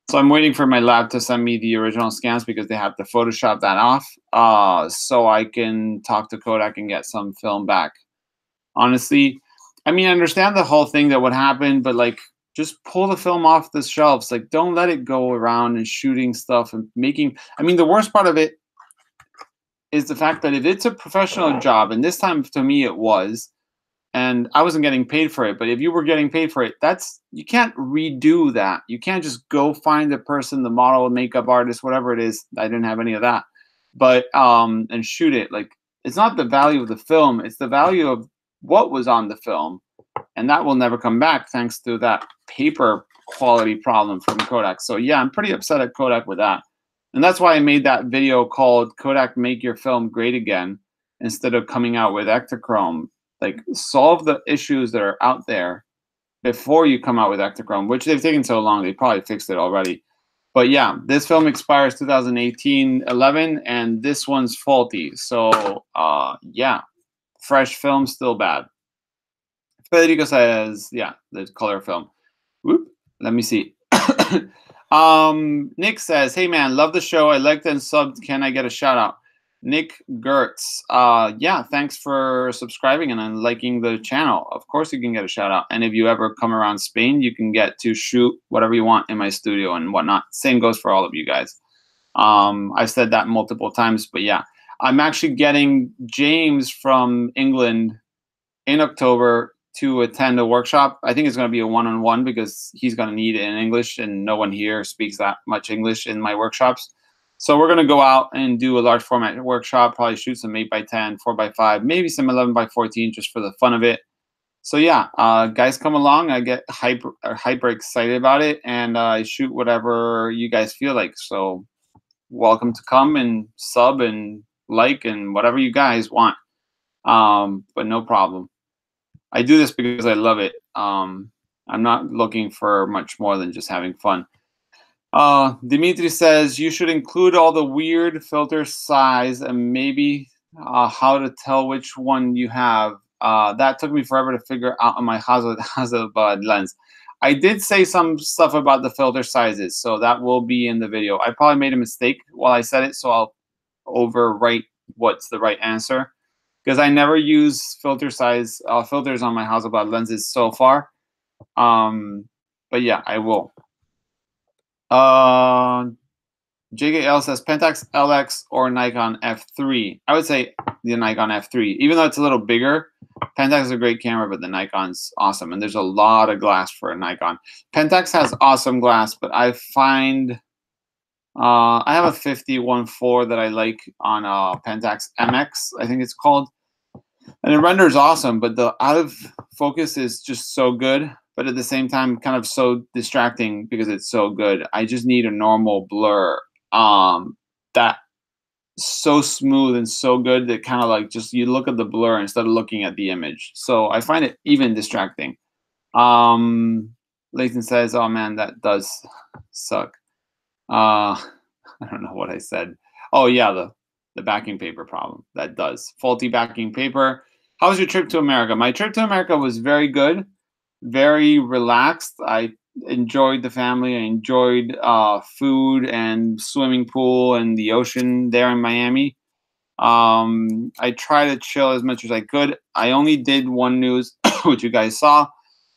So I'm waiting for my lab to send me the original scans because they have to Photoshop that off, so I can talk to Kodak and get some film back. Honestly, I mean, I understand the whole thing that would happen, but like, just pull the film off the shelves. Like, don't let it go around and shooting stuff and making. I mean, the worst part of it is the fact that if it's a professional job, and this time to me it was, and I wasn't getting paid for it, but if you were getting paid for it, you can't redo that. You can't just go find the person, the model, makeup artist, whatever it is. I didn't have any of that, but and shoot it. Like, it's not the value of the film; it's the value of what was on the film. And that will never come back thanks to that paper quality problem from Kodak. So yeah, I'm pretty upset at Kodak with that. And that's why I made that video called Kodak Make Your Film Great Again instead of coming out with Ektachrome. Like, solve the issues that are out there before you come out with Ektachrome, which they've taken so long, they probably fixed it already. But yeah, this film expires 2018-11, and this one's faulty. So yeah, fresh film, still bad. Federico says, yeah, the color film. Whoop, let me see. Nick says, hey man, love the show. I liked and subbed. Can I get a shout out? Nick Gertz. Yeah, thanks for subscribing and liking the channel. Of course you can get a shout out. And if you ever come around Spain, you can get to shoot whatever you want in my studio and whatnot. Same goes for all of you guys. I've said that multiple times, but yeah. I'm actually getting James from England in October to attend a workshop. I think it's going to be a one-on-one because he's going to need it in English, and no one here speaks that much English in my workshops. So we're going to go out and do a large format workshop, probably shoot some 8x10, 4x5, maybe some 11x14 just for the fun of it. So yeah, guys, come along. I get hyper excited about it, and I shoot whatever you guys feel like. So welcome to come and sub and like and whatever you guys want. But no problem. I do this because I love it. I'm not looking for much more than just having fun. Dimitri says, you should include all the weird filter size and maybe how to tell which one you have. That took me forever to figure out on my Hasselblad lens. I did say some stuff about the filter sizes, so that will be in the video. I probably made a mistake while I said it, so I'll overwrite what's the right answer, because I never use filters on my Hasselblad lenses so far. But yeah, I will. JKL says Pentax LX or Nikon F3. I would say the Nikon F3. Even though it's a little bigger, Pentax is a great camera, but the Nikon's awesome. And there's a lot of glass for a Nikon. Pentax has awesome glass, but I find I have a 50-1.4 that I like on Pentax MX, I think it's called. And it renders awesome, but the out of focus is just so good, but at the same time kind of so distracting because it's so good. I just need a normal blur that so smooth and so good that kind of like just you look at the blur instead of looking at the image. So I find it even distracting. Layton says, oh man, that does suck. I don't know what I said. Oh yeah, the backing paper problem. That does. Faulty backing paper. How was your trip to America? My trip to America was very good, very relaxed. I enjoyed the family. I enjoyed food and swimming pool and the ocean there in Miami. I tried to chill as much as I could. I only did one news, which you guys saw,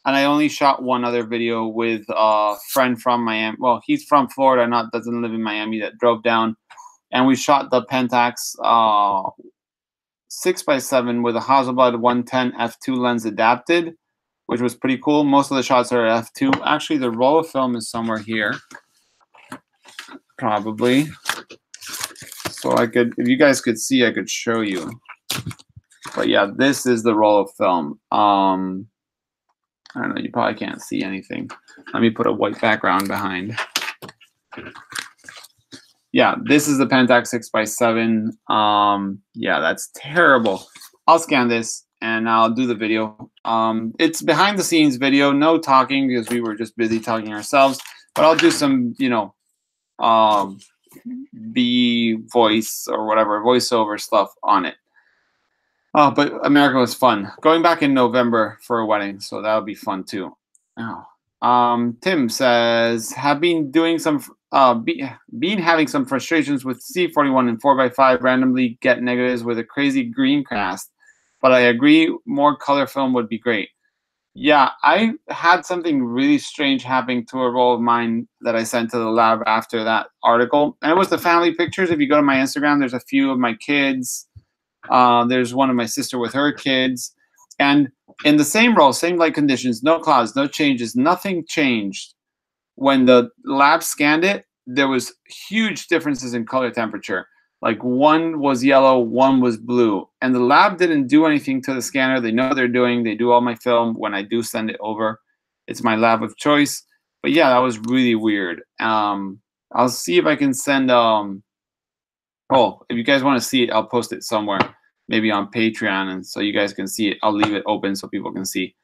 and I only shot one other video with a friend from Miami. Well, he's from Florida, doesn't live in Miami, that drove down and we shot the Pentax 6x7 with a Hasselblad 110 f2 lens adapted, which was pretty cool. Most of the shots are f2. Actually, the roll of film is somewhere here, probably. So I could, if you guys could see, I could show you. But yeah, this is the roll of film. I don't know, you probably can't see anything. Let me put a white background behind. Yeah, this is the Pentax 6x7. Yeah, that's terrible. I'll scan this and I'll do the video. It's behind the scenes video, no talking because we were just busy talking ourselves. But I'll do some, you know, B voice or whatever, voiceover stuff on it. But America was fun. Going back in November for a wedding, so that'll be fun too. Oh. Tim says, have been doing some, been having some frustrations with C41 and 4x5 randomly get negatives with a crazy green cast, but I agree more color film would be great. Yeah, I had something really strange happening to a roll of mine that I sent to the lab after that article, and it was the family pictures. If you go to my Instagram, there's a few of my kids. There's one of my sister with her kids, and in the same roll, same light conditions, no clouds, no changes, nothing changed. When the lab scanned it, there was huge differences in color temperature. Like one was yellow, one was blue, and the lab didn't do anything to the scanner. They know what they're doing. They do all my film when I do send it over. It's my lab of choice. But yeah, that was really weird. I'll see if I can send. Oh, if you guys want to see it, I'll post it somewhere, maybe on Patreon, and so you guys can see it. I'll leave it open so people can see.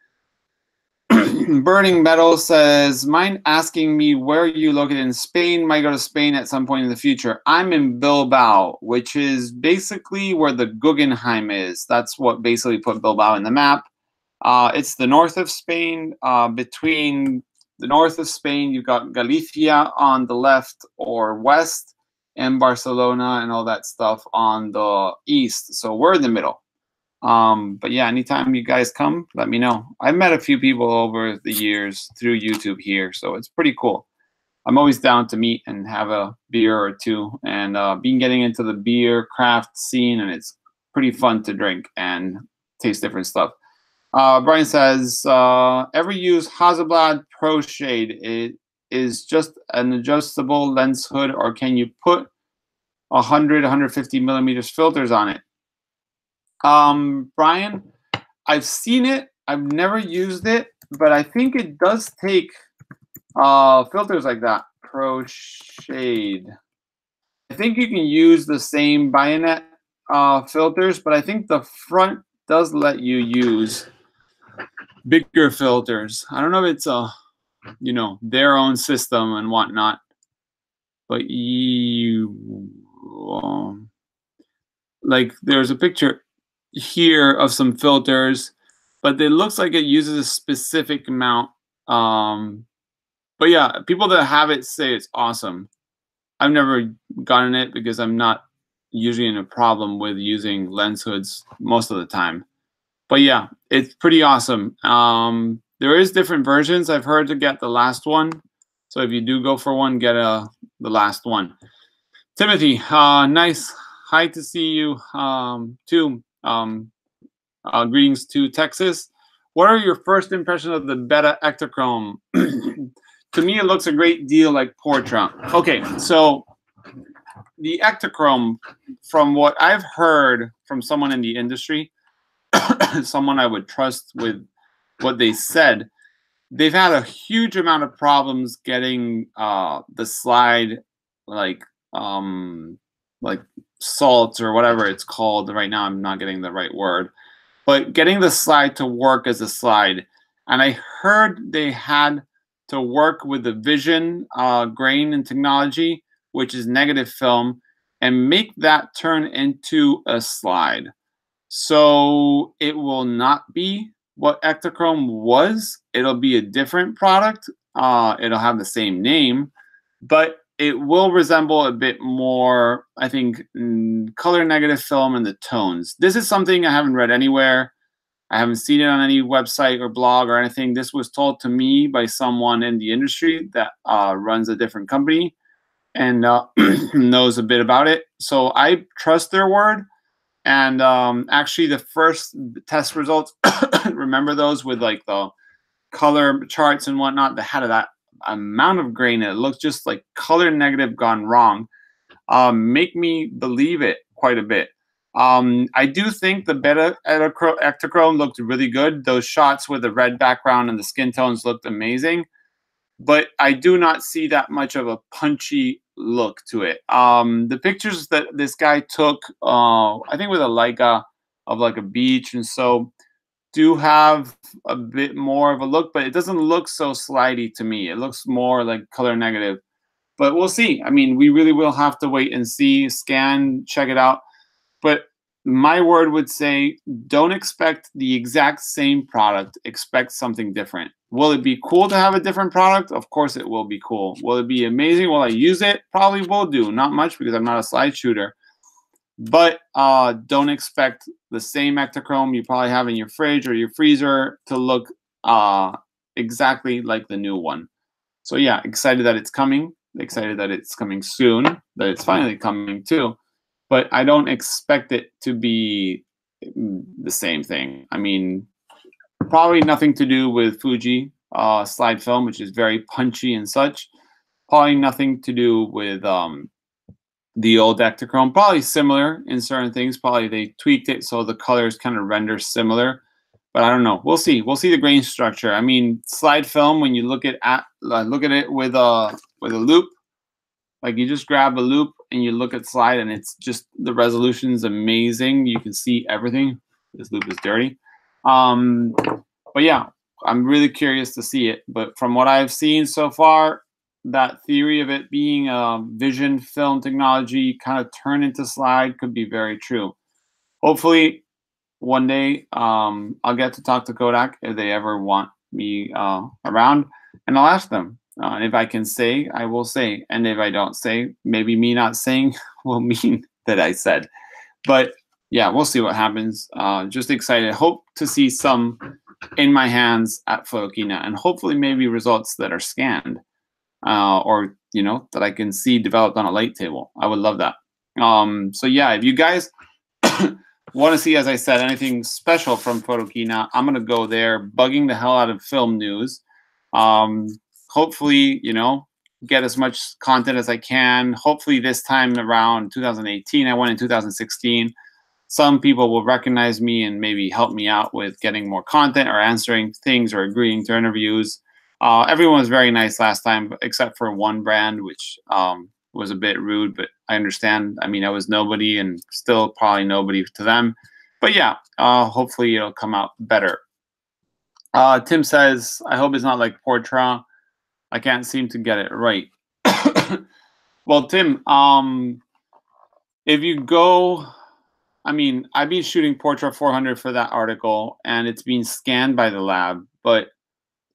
Burning Metal says, mind asking me where you located in Spain? Might go to Spain at some point in the future. I'm in Bilbao, which is basically where the Guggenheim is. That's what basically put Bilbao in the map. It's the north of Spain. Between the north of Spain, you've got Galicia on the left or west, and Barcelona and all that stuff on the east. So we're in the middle. But yeah, anytime you guys come, let me know. I've met a few people over the years through YouTube here, so it's pretty cool. I'm always down to meet and have a beer or two, and been getting into the beer craft scene, and it's pretty fun to drink and taste different stuff. Brian says, ever use Hasselblad Pro Shade? It is just an adjustable lens hood, or can you put 150 millimeters filters on it? Brian, I've seen it. I've never used it, but I think it does take filters like that. Pro Shade. I think you can use the same bayonet filters, but I think the front does let you use bigger filters. I don't know if it's their own system and whatnot, but like there's a picture here of some filters, but it looks like it uses a specific amount. But yeah, people that have it say it's awesome. I've never gotten it because I'm not usually in a problem with using lens hoods most of the time. But yeah, it's pretty awesome. There is different versions. I've heard to get the last one. So if you do go for one, get the last one. Timothy, nice. Hi to see you too. Greetings to Texas. What are your first impressions of the Beta Ektachrome? To me, it looks a great deal like Portra. Okay, so the Ektachrome, from what I've heard from someone in the industry, someone I would trust with what they said, they've had a huge amount of problems getting the slide, like salts or whatever it's called. Right now, I'm not getting the right word, but getting the slide to work as a slide. And I heard they had to work with the Vision grain and technology, which is negative film, and make that turn into a slide. So it will not be what Ektachrome was. It'll be a different product. It'll have the same name, but it will resemble a bit more, I think, color negative film and the tones. This is something I haven't read anywhere. I haven't seen it on any website or blog or anything. This was told to me by someone in the industry that runs a different company. and knows a bit about it. So I trust their word. And actually, the first test results, remember those with like the color charts and whatnot that had that amount of grain. It looked just like color negative gone wrong. Make me believe it quite a bit. I do think the beta Ektachrome looked really good. Those shots with the red background and the skin tones looked amazing, but I do not see that much of a punchy look to it. The pictures that this guy took, I think with a Leica of like a beach and so, do have a bit more of a look, but it doesn't look so slidey to me. It looks more like color negative, but we'll see. I mean, we really will have to wait and see, scan, check it out. But my word would say, don't expect the exact same product. Expect something different. Will it be cool to have a different product? Of course it will be cool. Will it be amazing? Will I use it? Probably will do. Not much because I'm not a slide shooter. But don't expect the same Ektachrome you probably have in your fridge or your freezer to look exactly like the new one. So yeah, excited that it's coming. Excited that it's coming soon. That it's finally coming too. But I don't expect it to be the same thing. I mean, probably nothing to do with Fuji slide film, which is very punchy and such. Probably nothing to do with the old Ektachrome. Probably similar in certain things. Probably they tweaked it so the colors kind of render similar. But I don't know. We'll see. We'll see the grain structure. I mean, slide film. When you look at it with a loop, like you just grab a loop and you look at slide, and it's just the resolution's amazing. You can see everything. This loop is dirty. But yeah, I'm really curious to see it. But from what I've seen so far, that theory of it being a vision film technology kind of turned into slide could be very true. Hopefully, one day I'll get to talk to Kodak if they ever want me around, and I'll ask them. If I can say, I will say. And if I don't say, maybe me not saying will mean that I said. But yeah, we'll see what happens. Just excited. Hope to see some in my hands at Photokina, and hopefully maybe results that are scanned or, you know, that I can see developed on a light table. I would love that. So yeah, if you guys want to see, as I said, anything special from Photokina, I'm going to go there bugging the hell out of film news. Hopefully, you know, get as much content as I can. Hopefully this time around 2018, I went in 2016. Some people will recognize me and maybe help me out with getting more content or answering things or agreeing to interviews. Everyone was very nice last time, except for one brand, which was a bit rude, but I understand. I mean, I was nobody and still probably nobody to them. But yeah, hopefully it'll come out better. Tim says, I hope it's not like Portra. I can't seem to get it right. Well, Tim, if you go, I mean, I've been shooting Portra 400 for that article, and it's being scanned by the lab, but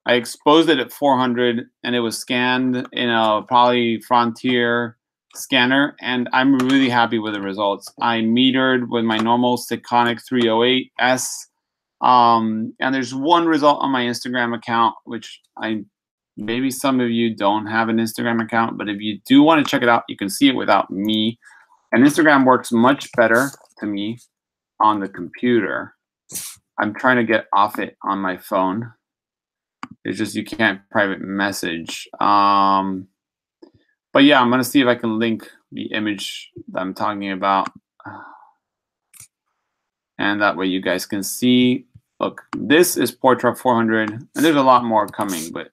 I exposed it at 400, and it was scanned in a probably Frontier scanner, and I'm really happy with the results. I metered with my normal Stikonic 308S, and there's one result on my Instagram account, which maybe some of you don't have an Instagram account, but if you do want to check it out, you can see it without me. And Instagram works much better to me on the computer. I'm trying to get off it on my phone. It's just you can't private message. But yeah, I'm going to see if I can link the image that I'm talking about. And that way you guys can see. Look, this is Portra 400. And there's a lot more coming, but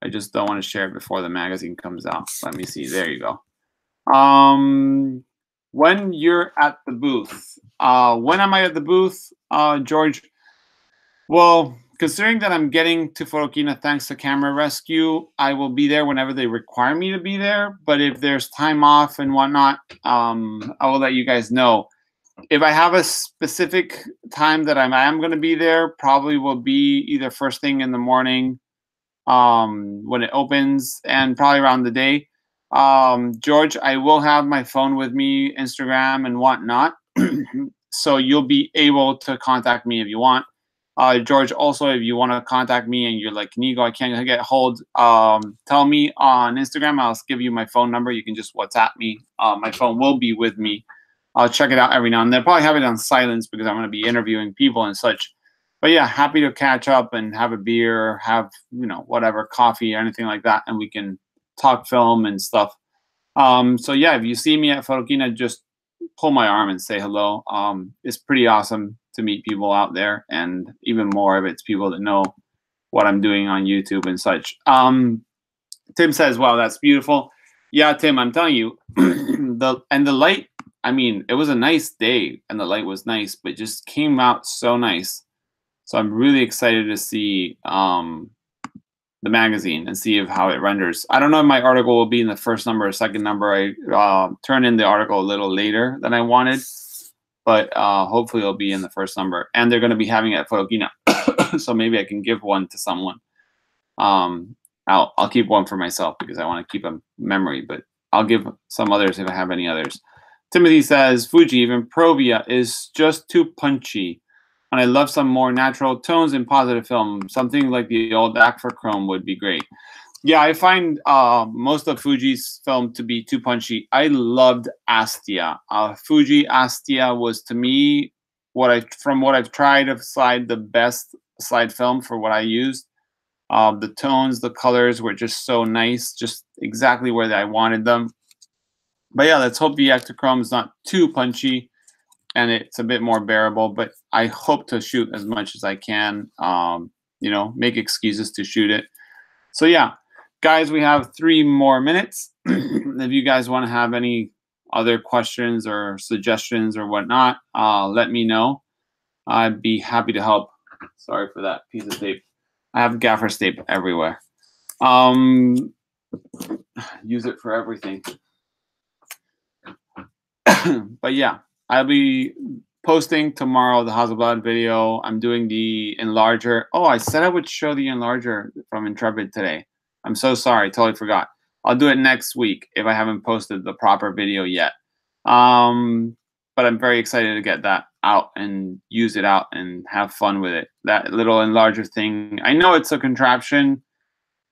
I just don't want to share it before the magazine comes out. Let me see. There you go. When you're at the booth, when am I at the booth, George? Well, considering that I'm getting to Photokina thanks to Camera Rescue, I will be there whenever they require me to be there. But if there's time off and whatnot, I will let you guys know. If I have a specific time that I am going to be there, probably will be either first thing in the morning when it opens, and probably around the day. George, I will have my phone with me, Instagram and whatnot. So you'll be able to contact me if you want. George, also, if you want to contact me and you're like, Nico, I can't get hold, tell me on Instagram. I'll give you my phone number. You can just WhatsApp me. My phone will be with me. I'll check it out every now and then. Probably have it on silence because I'm going to be interviewing people and such. But yeah, happy to catch up and have a beer, have, whatever, coffee or anything like that. And we can talk film and stuff. So yeah, if you see me at Photokina, just pull my arm and say hello. It's pretty awesome to meet people out there, and even more if it's people that know what I'm doing on YouTube and such. Tim says, wow, that's beautiful. Yeah, Tim, I'm telling you, the light, I mean, it was a nice day and the light was nice, but just came out so nice. So I'm really excited to see the magazine and see how it renders. I don't know if my article will be in the first number or second number. I turned in the article a little later than I wanted, but hopefully it'll be in the first number. And they're going to be having it at Photokina, so maybe I can give one to someone. I'll keep one for myself because I want to keep a memory, but I'll give some others if I have any others. Timothy says, Fuji, even Provia is just too punchy. And I love some more natural tones in positive film. Something like the old Acrochrome would be great. Yeah, I find most of Fuji's film to be too punchy. I loved Astia. Fuji Astia was, to me, from what I've tried of slide, the best slide film for what I used. The tones, the colors were just so nice, just exactly where I wanted them. But yeah, let's hope the Acrochrome is not too punchy and it's a bit more bearable, but I hope to shoot as much as I can, make excuses to shoot it. So yeah, guys, we have 3 more minutes. If you guys want to have any other questions or suggestions or whatnot, let me know. I'd be happy to help. Sorry for that piece of tape. I have gaffer's tape everywhere. Use it for everything. But yeah, I'll be posting tomorrow the Hasselblad video. I'm doing the enlarger. Oh, I said I would show the enlarger from Intrepid today. I'm so sorry, totally forgot. I'll do it next week if I haven't posted the proper video yet. But I'm very excited to get that out and use it out and have fun with it. That little enlarger thing, I know it's a contraption,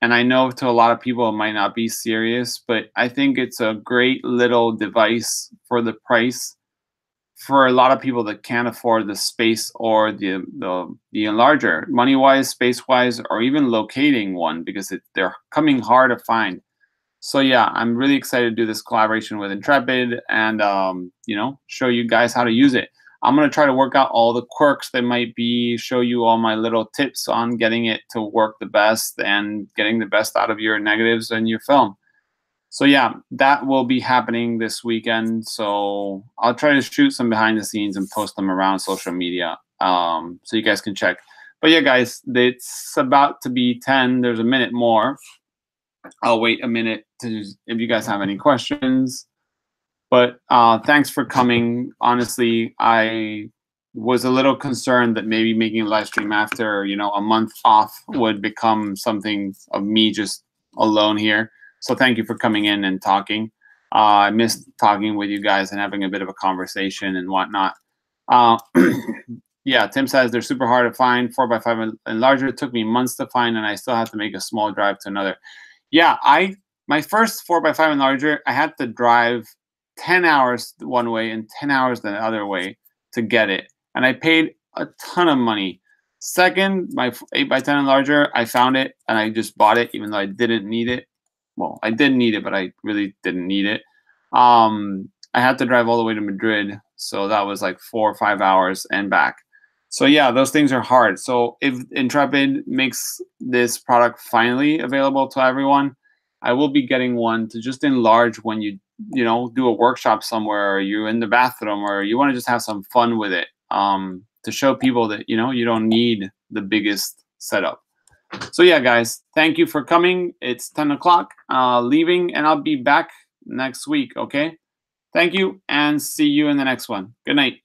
and I know to a lot of people it might not be serious, but I think it's a great little device for the price. For a lot of people that can't afford the space or the enlarger, money-wise, space-wise, or even locating one, because they're coming hard to find. So yeah, I'm really excited to do this collaboration with Intrepid and show you guys how to use it. I'm going to try to work out all the quirks that might be, show you all my little tips on getting it to work the best and getting the best out of your negatives and your film. So yeah, that will be happening this weekend. So I'll try to shoot some behind the scenes and post them around social media, so you guys can check. But yeah, guys, it's about to be 10. There's a minute more. I'll wait a minute if you guys have any questions. But thanks for coming. Honestly, I was a little concerned that maybe making a live stream after, a month off would become something of me just alone here. So thank you for coming in and talking. I missed talking with you guys and having a bit of a conversation and whatnot. Yeah, Tim says they're super hard to find. 4x5 and larger. It took me months to find, and I still have to make a small drive to another. Yeah, my first 4x5 and larger, I had to drive 10 hours one way and 10 hours the other way to get it. And I paid a ton of money. Second, my 8x10 and larger, I found it and I just bought it even though I didn't need it. Well, I did need it, but I really didn't need it. I had to drive all the way to Madrid. So that was like 4 or 5 hours and back. So yeah, those things are hard. So if Intrepid makes this product finally available to everyone, I will be getting one to just enlarge when you do a workshop somewhere, or you're in the bathroom, or you want to just have some fun with it, to show people that you don't need the biggest setup. So yeah, guys, thank you for coming. It's 10 o'clock, leaving, and I'll be back next week. Okay, thank you, and see you in the next one. Good night.